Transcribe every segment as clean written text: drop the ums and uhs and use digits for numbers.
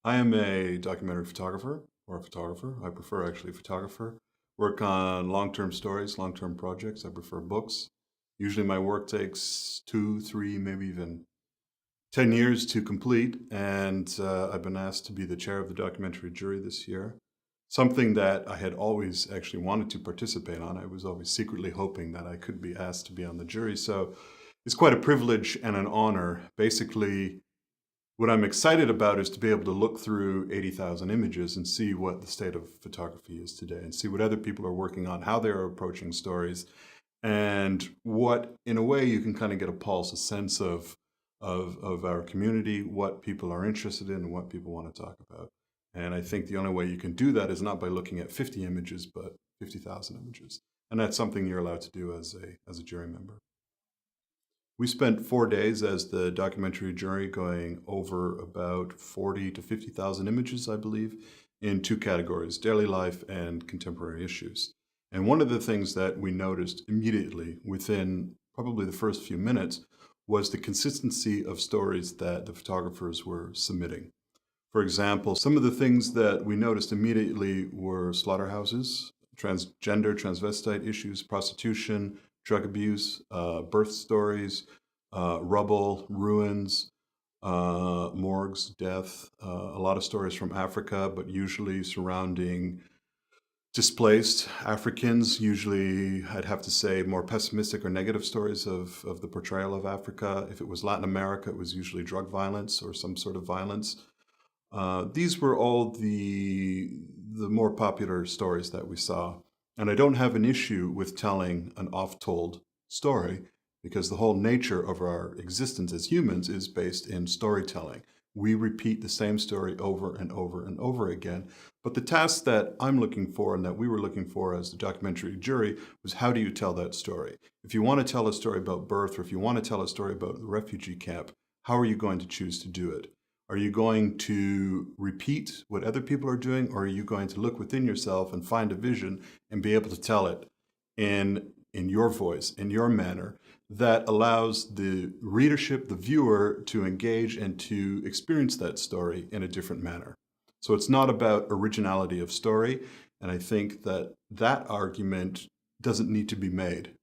I am a documentary photographer or a photographer. I prefer actually photographer. Work on long-term stories, long-term projects. I prefer books. Usually my work takes 2, 3, maybe even 10 years to complete. And I've been asked to be the chair of the documentary jury this year. Something that I had always actually wanted to participate on. I was always secretly hoping that I could be asked to be on the jury. So it's quite a privilege and an honor. Basically, what I'm excited about is to be able to look through 80,000 images and see what the state of photography is today and see what other people are working on, how they're approaching stories, and what, in a way, you can kind of get a pulse, a sense of our community, what people are interested in and what people want to talk about. And I think the only way you can do that is not by looking at 50 images, but 50,000 images. And that's something you're allowed to do as a jury member. We spent 4 days as the documentary jury going over about 40 to 50,000 images, I believe, in two categories, daily life and contemporary issues. And one of the things that we noticed immediately within probably the first few minutes was the consistency of stories that the photographers were submitting. For example, some of the things that we noticed immediately were slaughterhouses, transgender, transvestite issues, prostitution, drug abuse, birth stories, rubble, ruins, morgues, death, a lot of stories from Africa, but usually surrounding displaced Africans, usually I'd have to say more pessimistic or negative stories of the portrayal of Africa. If it was Latin America, it was usually drug violence or some sort of violence. These were all the more popular stories that we saw. And I don't have an issue with telling an oft-told story because the whole nature of our existence as humans is based in storytelling. We repeat the same story over and over and over again. But the task that I'm looking for and that we were looking for as the documentary jury was how do you tell that story? If you want to tell a story about birth or if you want to tell a story about the refugee camp, how are you going to choose to do it? Are you going to repeat what other people are doing, or are you going to look within yourself and find a vision and be able to tell it in your voice, in your manner, that allows the readership, the viewer, to engage and to experience that story in a different manner? So it's not about originality of story, and I think that that argument doesn't need to be made.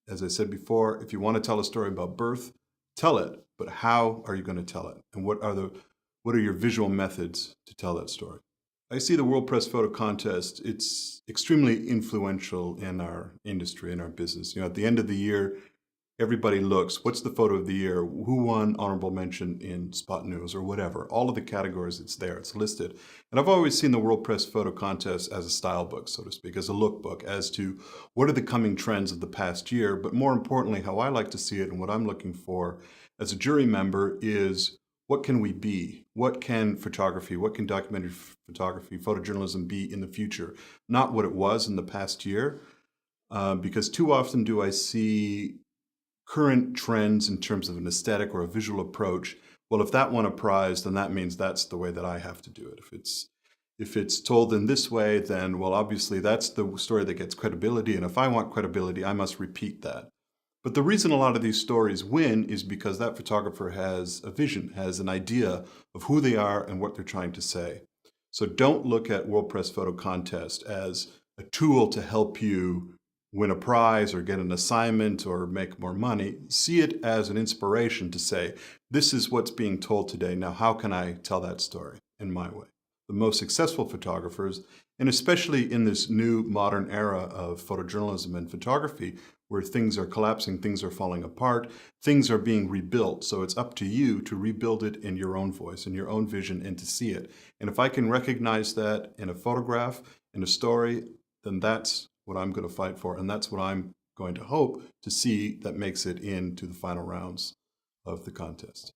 As I said before, if you want to tell a story about birth, tell it, but how are you going to tell it? And what are your visual methods to tell that story? I see the World Press Photo Contest, it's extremely influential in our industry, in our business. At the end of the year, everybody looks, what's the photo of the year? Who won honorable mention in Spot News or whatever? All of the categories, it's there, it's listed. And I've always seen the World Press Photo Contest as a style book, so to speak, as a lookbook, as to what are the coming trends of the past year. But more importantly, how I like to see it and what I'm looking for as a jury member is what can we be? What can photography, what can documentary photography, photojournalism be in the future? Not what it was in the past year, because too often do I see current trends in terms of an aesthetic or a visual approach. Well, if that won a prize, then that means that's the way that I have to do it. If it's told in this way, then, well, obviously that's the story that gets credibility. And if I want credibility, I must repeat that. But the reason a lot of these stories win is because that photographer has a vision, has an idea of who they are and what they're trying to say. So don't look at World Press Photo Contest as a tool to help you win a prize or get an assignment or make more money. See it as an inspiration to say, this is what's being told today. Now, how can I tell that story in my way? The most successful photographers, and especially in this new modern era of photojournalism and photography, where things are collapsing, things are falling apart, things are being rebuilt. So it's up to you to rebuild it in your own voice, in your own vision, and to see it. And if I can recognize that in a photograph, in a story, then that's what I'm going to fight for. And that's what I'm going to hope to see that makes it into the final rounds of the contest.